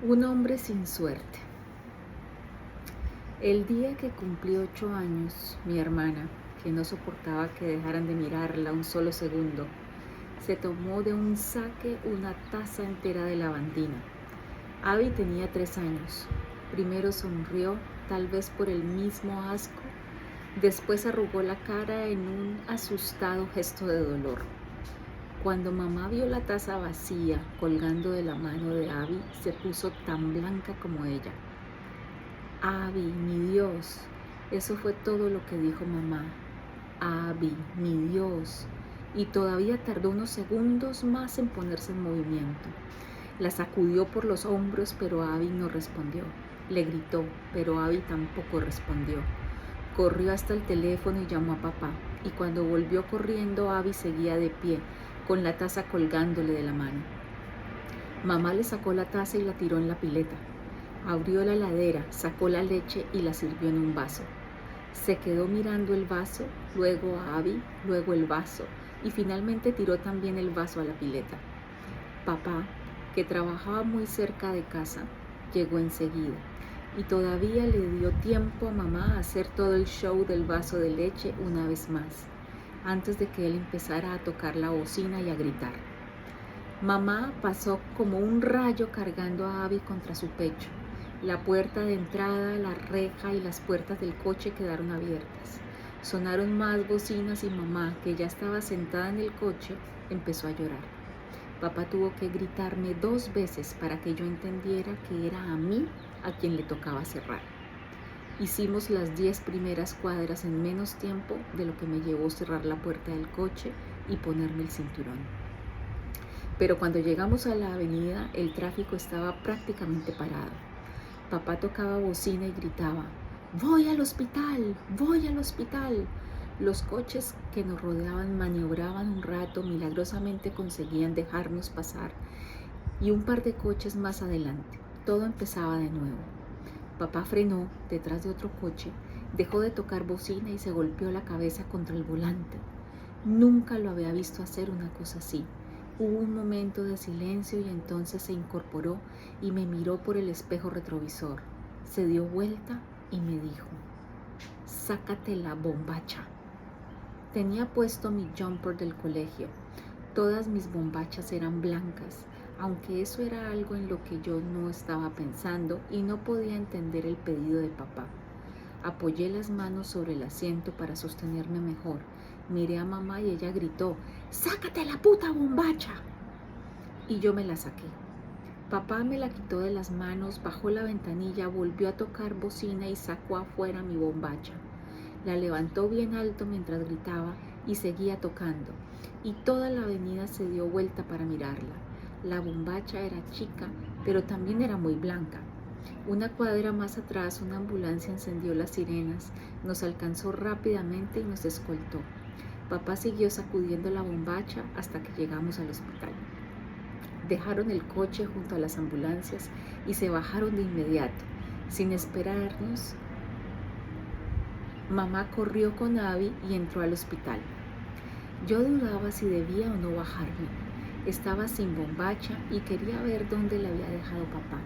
Un hombre sin suerte. El día que cumplí 8 años, mi hermana, que no soportaba que dejaran de mirarla un solo segundo, se tomó de un saque una taza entera de lavandina. Abby tenía 3 años. Primero sonrió, tal vez por el mismo asco. Después arrugó la cara en un asustado gesto de dolor. Cuando mamá vio la taza vacía colgando de la mano de Abby, se puso tan blanca como ella. Abby, mi Dios, eso fue todo lo que dijo mamá. Abby, mi Dios. Y todavía tardó unos segundos más en ponerse en movimiento. La sacudió por los hombros, pero Abby no respondió. Le gritó, pero Abby tampoco respondió. Corrió hasta el teléfono y llamó a papá. Y cuando volvió corriendo, Abby seguía de pie, con la taza colgándole de la mano. Mamá le sacó la taza y la tiró en la pileta. Abrió la heladera, sacó la leche y la sirvió en un vaso. Se quedó mirando el vaso, luego a Abby, luego el vaso y finalmente tiró también el vaso a la pileta. Papá, que trabajaba muy cerca de casa, llegó enseguida y todavía le dio tiempo a mamá a hacer todo el show del vaso de leche una vez más, antes de que él empezara a tocar la bocina y a gritar. Mamá pasó como un rayo cargando a Abby contra su pecho. La puerta de entrada, la reja y las puertas del coche quedaron abiertas. Sonaron más bocinas y mamá, que ya estaba sentada en el coche, empezó a llorar. Papá tuvo que gritarme 2 veces para que yo entendiera que era a mí a quien le tocaba cerrar. Hicimos las 10 primeras cuadras en menos tiempo de lo que me llevó cerrar la puerta del coche y ponerme el cinturón. Pero cuando llegamos a la avenida, el tráfico estaba prácticamente parado. Papá tocaba bocina y gritaba: ¡Voy al hospital! ¡Voy al hospital! Los coches que nos rodeaban maniobraban un rato, milagrosamente conseguían dejarnos pasar, y un par de coches más adelante. Todo empezaba de nuevo. Papá frenó detrás de otro coche, dejó de tocar bocina y se golpeó la cabeza contra el volante. Nunca lo había visto hacer una cosa así. Hubo un momento de silencio y entonces se incorporó y me miró por el espejo retrovisor. Se dio vuelta y me dijo: «Sácate la bombacha». Tenía puesto mi jumper del colegio. Todas mis bombachas eran blancas, aunque eso era algo en lo que yo no estaba pensando y no podía entender el pedido de papá. Apoyé las manos sobre el asiento para sostenerme mejor. Miré a mamá y ella gritó: «¡Sácate la puta bombacha!». Y yo me la saqué. Papá me la quitó de las manos, bajó la ventanilla, volvió a tocar bocina y sacó afuera mi bombacha. La levantó bien alto mientras gritaba y seguía tocando. Y toda la avenida se dio vuelta para mirarla. La bombacha era chica, pero también era muy blanca. Una cuadra más atrás, una ambulancia encendió las sirenas, nos alcanzó rápidamente y nos escoltó. Papá siguió sacudiendo la bombacha hasta que llegamos al hospital. Dejaron el coche junto a las ambulancias y se bajaron de inmediato. Sin esperarnos, mamá corrió con Abby y entró al hospital. Yo dudaba si debía o no bajarme. Estaba sin bombacha y quería ver dónde la había dejado papá,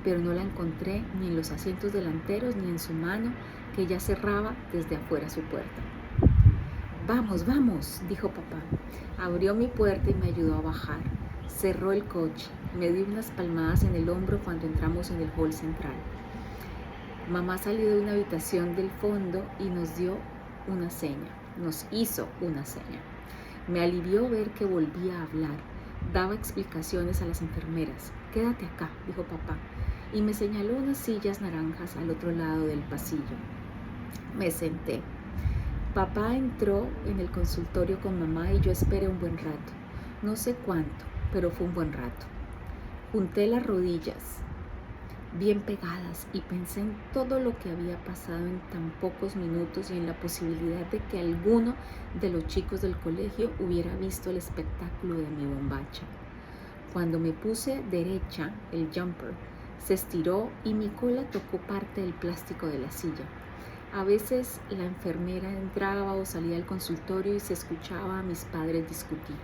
pero no la encontré ni en los asientos delanteros ni en su mano, que ya cerraba desde afuera su puerta. «Vamos, vamos», dijo papá. Abrió mi puerta y me ayudó a bajar. Cerró el coche. Me dio unas palmadas en el hombro cuando entramos en el hall central. Mamá salió de una habitación del fondo y nos dio una seña. Nos hizo una seña. Me alivió ver que volvía a hablar. Daba explicaciones a las enfermeras. «Quédate acá», dijo papá, y me señaló unas sillas naranjas al otro lado del pasillo. Me senté. Papá entró en el consultorio con mamá y yo esperé un buen rato. No sé cuánto, pero fue un buen rato. Junté las rodillas bien pegadas y pensé en todo lo que había pasado en tan pocos minutos y en la posibilidad de que alguno de los chicos del colegio hubiera visto el espectáculo de mi bombacha. Cuando me puse derecha, el jumper se estiró y mi cola tocó parte del plástico de la silla. A veces la enfermera entraba o salía del consultorio y se escuchaba a mis padres discutir.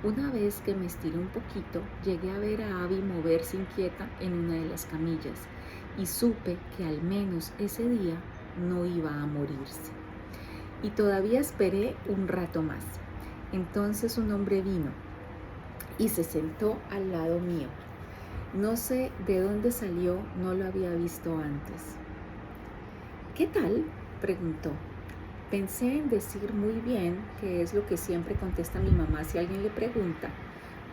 Una vez que me estiré un poquito, llegué a ver a Abby moverse inquieta en una de las camillas y supe que al menos ese día no iba a morirse. Y todavía esperé un rato más. Entonces un hombre vino y se sentó al lado mío. No sé de dónde salió, no lo había visto antes. ¿Qué tal?, preguntó. Pensé en decir muy bien, que es lo que siempre contesta mi mamá si alguien le pregunta,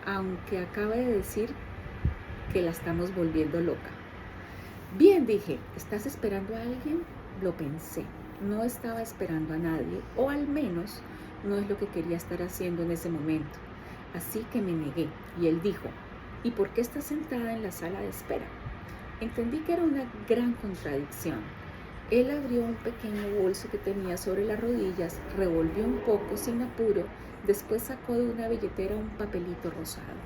aunque acaba de decir que la estamos volviendo loca. Bien, dije, ¿estás esperando a alguien? Lo pensé. No estaba esperando a nadie, o al menos no es lo que quería estar haciendo en ese momento. Así que me negué, y él dijo, ¿y por qué estás sentada en la sala de espera? Entendí que era una gran contradicción. Él abrió un pequeño bolso que tenía sobre las rodillas, revolvió un poco sin apuro, después sacó de una billetera un papelito rosado.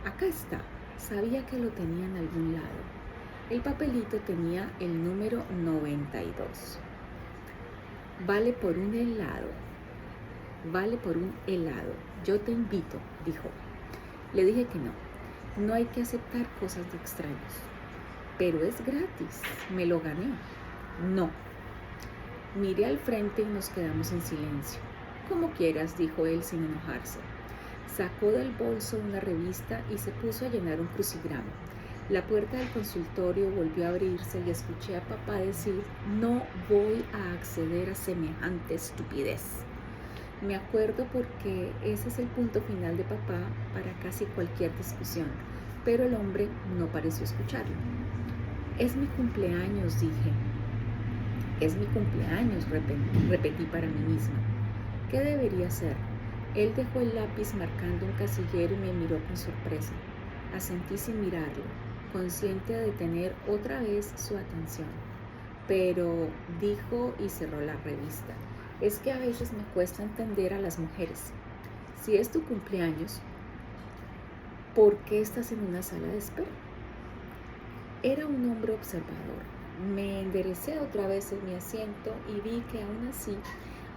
Acá está, sabía que lo tenía en algún lado. El papelito tenía el número 92. Vale por un helado. Yo te invito, dijo. Le dije que no. No hay que aceptar cosas de extraños. Pero es gratis, me lo gané. No. Miré al frente y nos quedamos en silencio. Como quieras, dijo él sin enojarse. Sacó del bolso una revista y se puso a llenar un crucigrama. La puerta del consultorio volvió a abrirse y escuché a papá decir, no voy a acceder a semejante estupidez. Me acuerdo porque ese es el punto final de papá para casi cualquier discusión, pero el hombre no pareció escucharlo. Es mi cumpleaños, dije. Es mi cumpleaños, repetí para mí misma. ¿Qué debería hacer? Él dejó el lápiz marcando un casillero y me miró con sorpresa. Asentí sin mirarlo, consciente de tener otra vez su atención. Pero dijo y cerró la revista. Es que a veces me cuesta entender a las mujeres. Si es tu cumpleaños, ¿por qué estás en una sala de espera? Era un hombre observador. Me enderecé otra vez en mi asiento y vi que aún así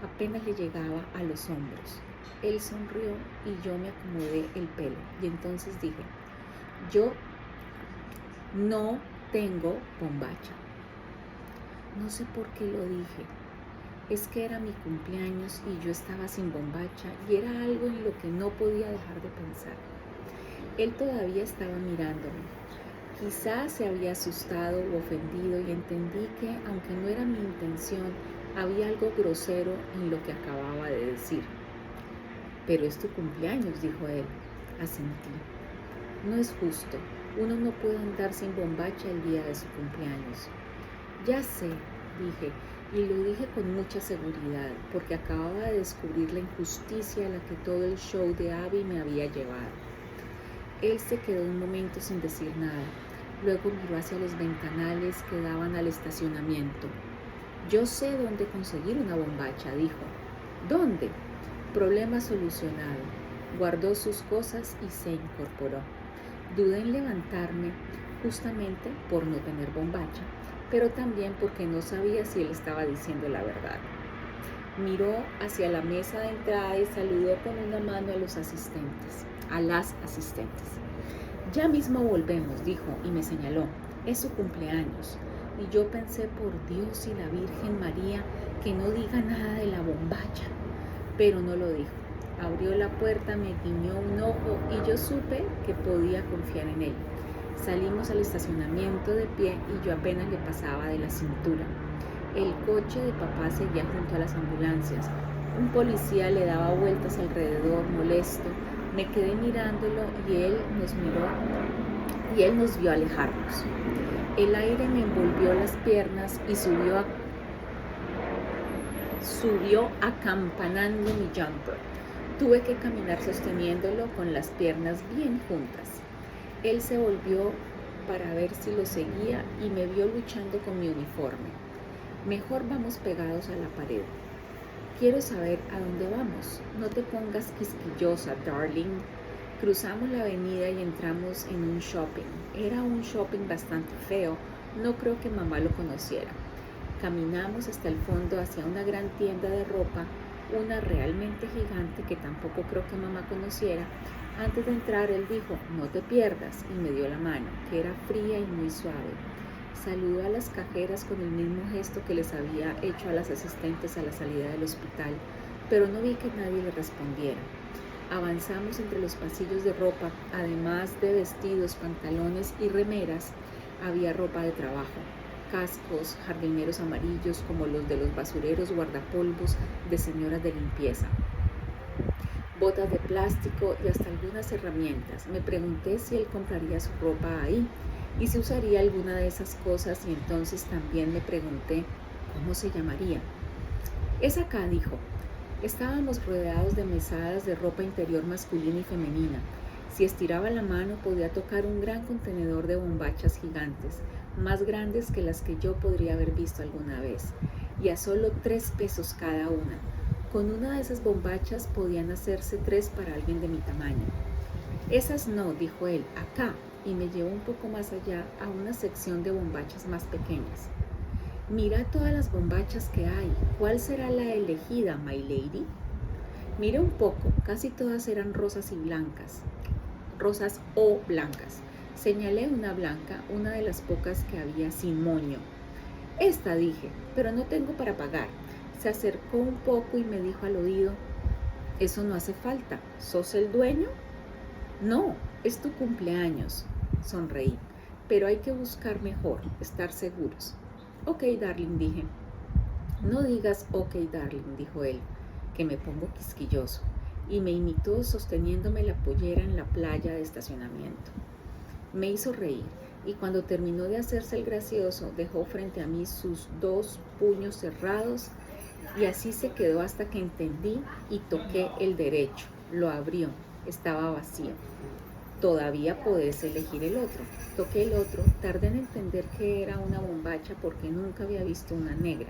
apenas le llegaba a los hombros. Él sonrió y yo me acomodé el pelo y entonces dije, yo no tengo bombacha. No sé por qué lo dije. Es que era mi cumpleaños y yo estaba sin bombacha y era algo en lo que no podía dejar de pensar. Él todavía estaba mirándome. Quizás se había asustado u ofendido y entendí que, aunque no era mi intención, había algo grosero en lo que acababa de decir. Pero es tu cumpleaños, dijo él. Asentí. No es justo. Uno no puede andar sin bombacha el día de su cumpleaños. Ya sé, dije, y lo dije con mucha seguridad, porque acababa de descubrir la injusticia a la que todo el show de Abby me había llevado. Él se quedó un momento sin decir nada. Luego miró hacia los ventanales que daban al estacionamiento. Yo sé dónde conseguir una bombacha, dijo. ¿Dónde? Problema solucionado. Guardó sus cosas y se incorporó. Dudé en levantarme, justamente por no tener bombacha, pero también porque no sabía si él estaba diciendo la verdad. Miró hacia la mesa de entrada y saludó con una mano a las asistentes. Ya mismo volvemos, dijo, y me señaló. Es su cumpleaños. Y yo pensé, por Dios y la Virgen María, que no diga nada de la bombacha. Pero no lo dijo. Abrió la puerta, me guiñó un ojo y yo supe que podía confiar en él. Salimos al estacionamiento de pie y yo apenas le pasaba de la cintura. El coche de papá seguía junto a las ambulancias. Un policía le daba vueltas alrededor, molesto. Me quedé mirándolo y él nos miró y él nos vio alejarnos. El aire me envolvió las piernas y subió acampanando mi jumper. Tuve que caminar sosteniéndolo con las piernas bien juntas. Él se volvió para ver si lo seguía y me vio luchando con mi uniforme. Mejor vamos pegados a la pared. Quiero saber a dónde vamos. No te pongas quisquillosa, darling. Cruzamos la avenida y entramos en un shopping. Era un shopping bastante feo. No creo que mamá lo conociera. Caminamos hasta el fondo hacia una gran tienda de ropa una realmente gigante que tampoco creo que mamá conociera. Antes de entrar él dijo, no te pierdas, y me dio la mano, que era fría y muy suave. Saludó a las cajeras con el mismo gesto que les había hecho a las asistentes a la salida del hospital, pero no vi que nadie le respondiera. Avanzamos entre los pasillos de ropa, además de vestidos, pantalones y remeras, había ropa de trabajo, cascos, jardineros amarillos como los de los basureros guardapolvos de señoras de limpieza, botas de plástico y hasta algunas herramientas. Me pregunté si él compraría su ropa ahí y si usaría alguna de esas cosas, y entonces también me pregunté cómo se llamaría. Es acá, dijo. Estábamos rodeados de mesadas de ropa interior masculina y femenina. Si estiraba la mano podía tocar un gran contenedor de bombachas gigantes, más grandes que las que yo podría haber visto alguna vez, y a solo 3 pesos cada una. Con una de esas bombachas podían hacerse 3 para alguien de mi tamaño. Esas no, dijo él, acá, y me llevó un poco más allá a una sección de bombachas más pequeñas. Mira todas las bombachas que hay. ¿Cuál será la elegida, my lady? Miré un poco, casi todas eran rosas y blancas. Rosas o blancas. Señalé una blanca, una de las pocas que había sin moño. Esta, dije, pero no tengo para pagar. Se acercó un poco y me dijo al oído, eso no hace falta. ¿Sos el dueño? No, es tu cumpleaños. Sonreí, pero hay que buscar mejor, estar seguros. Ok, darling, dije. No digas ok, darling, dijo él, que me pongo quisquilloso, y me imitó sosteniéndome la pollera en la playa de estacionamiento. Me hizo reír, y cuando terminó de hacerse el gracioso, dejó frente a mí sus 2 puños cerrados, y así se quedó hasta que entendí y toqué el derecho. Lo abrió, estaba vacío. Todavía podés elegir el otro. Toqué el otro, tardé en entender que era una bombacha porque nunca había visto una negra.